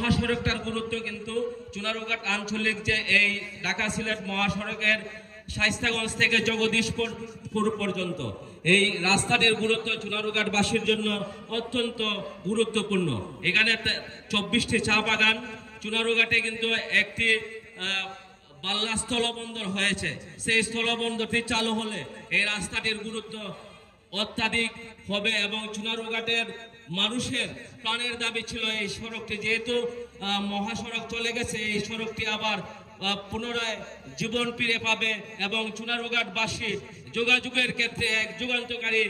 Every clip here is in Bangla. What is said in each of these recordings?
মহাসড়কটার গুরুত্ব কিন্তু চুনারুঘাট আঞ্চলিক যে এই ঢাকা সিলেট মহাসড়কের শায়েস্তাগঞ্জ থেকে জগদীশপুর পর্যন্ত এই রাস্তাটির গুরুত্ব চুনারুঘাটবাসীর জন্য অত্যন্ত গুরুত্বপূর্ণ। এখানে 24টি চা বাগান, চুনারুঘাটে কিন্তু একটি বাল্লা স্থলবন্দর হয়েছে। সেই স্থলবন্দরটি চালু হলে এই রাস্তাটির গুরুত্ব অত্যাধিক হবে এবং চুনারুঘাটের মানুষের প্রাণের দাবি ছিল এই সড়কটি, যেহেতু মহাসড়ক চলে গেছে, এই সড়কটি আবার পুনরায় জীবন ফিরে পাবে এবং চুনারুঘাটবাসী যোগাযোগের ক্ষেত্রে এক যুগান্তকারী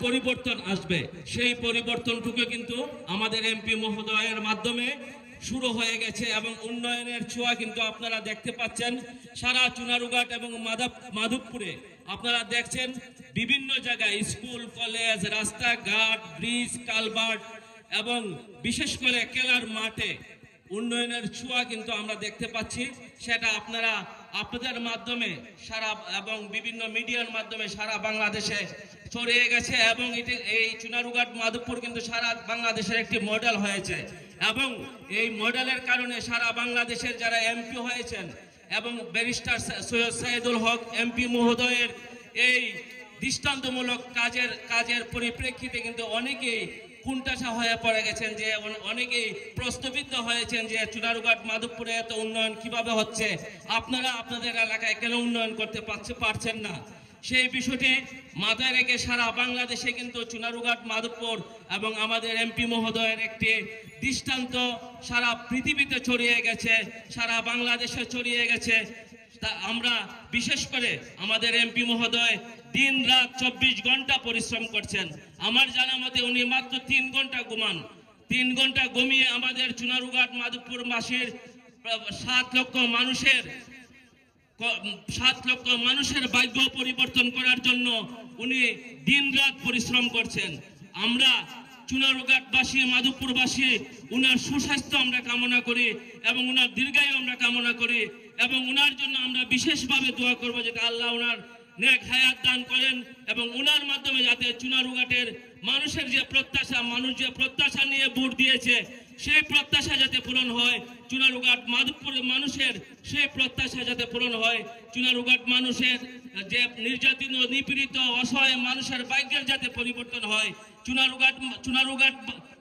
পরিবর্তন আসবে। সেই পরিবর্তনটুকু কিন্তু আমাদের এমপি মহোদয়ের মাধ্যমে শুরু হয়ে গেছে এবং উন্নয়নের ছোঁয়া কিন্তু আপনারা দেখতে পাচ্ছেন সারা চুনারুঘাট এবং মাধবপুরে। আপনারা দেখছেন বিভিন্ন জায়গায় স্কুল, কলেজ, রাস্তাঘাট, ব্রিজ, কালভার্ট এবং বিশেষ করে খেলার মাঠে উন্নয়নের ছোঁয়া কিন্তু আমরা দেখতে পাচ্ছি। সেটা আপনাদের মাধ্যমে সারা এবং বিভিন্ন মিডিয়ার মাধ্যমে সারা বাংলাদেশে ছড়িয়ে গেছে এবং এই চুনারুঘাট মাধবপুর কিন্তু সারা বাংলাদেশের একটি মডেল হয়েছে এবং এই মডেলের কারণে সারা বাংলাদেশের যারা এমপি হয়েছেন এবং ব্যারিস্টার সৈয়দ সাইদুল হক এমপি মহোদয়ের এই দৃষ্টান্তমূলক কাজের পরিপ্রেক্ষিতে কিন্তু অনেকেই কুণ্ঠাসা হয়ে পড়ে গেছেন, যে অনেকেই প্রশ্নবিদ্ধ হয়েছেন যে চুনারুঘাট মাধবপুরে এত উন্নয়ন কিভাবে হচ্ছে, আপনারা আপনাদের এলাকায় কেন উন্নয়ন করতে পারছেন না। সেই বিষয়টি মাথায় রেখে সারা বাংলাদেশে কিন্তু চুনারুঘাট মাধবপুর এবং আমাদের এমপি মহোদয়ের একটি দৃষ্টান্ত সারা পৃথিবীতে ছড়িয়ে গেছে, সারা বাংলাদেশে ছড়িয়ে গেছে। তা আমরা বিশেষ করে আমাদের এমপি মহোদয় দিন রাত 24 ঘন্টা পরিশ্রম করছেন। আমার জানা মতে উনি মাত্র 3 ঘন্টা ঘুমান। 3 ঘন্টা ঘুমিয়ে আমাদের চুনারুঘাট মাধবপুরবাসীর 7 লক্ষ মানুষের ভাগ্য পরিবর্তন করার জন্য উনি দিন রাত পরিশ্রম করছেন। আমরা চুনারুঘাটবাসী, মাধবপুরবাসী উনার সুস্বাস্থ্য আমরা কামনা করি এবং উনার দীর্ঘায়ু আমরা কামনা করি এবং উনার জন্য আমরা বিশেষভাবে দোয়া করব যাতে আল্লাহ উনার নেক হায়াত দান করেন এবং উনার মাধ্যমে যাতে চুনারুঘাটের মানুষের যে প্রত্যাশা, মানুষ যে প্রত্যাশা নিয়ে ভোট দিয়েছে সেই প্রত্যাশা যাতে পূরণ হয়, চুনারুঘাট মাধবপুরের মানুষের সেই প্রত্যাশা যাতে পূরণ হয়, চুনারুঘাট মানুষের যে নির্যাতিত, নিপীড়িত, অসহায় মানুষের ভাগ্যের যাতে পরিবর্তন হয়,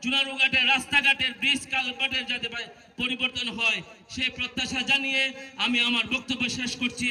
চুনারুঘাটের রাস্তাঘাটের ব্রিজ, কালভার্টের যাতে পরিবর্তন হয়, সেই প্রত্যাশা জানিয়ে আমি আমার বক্তব্য শেষ করছি।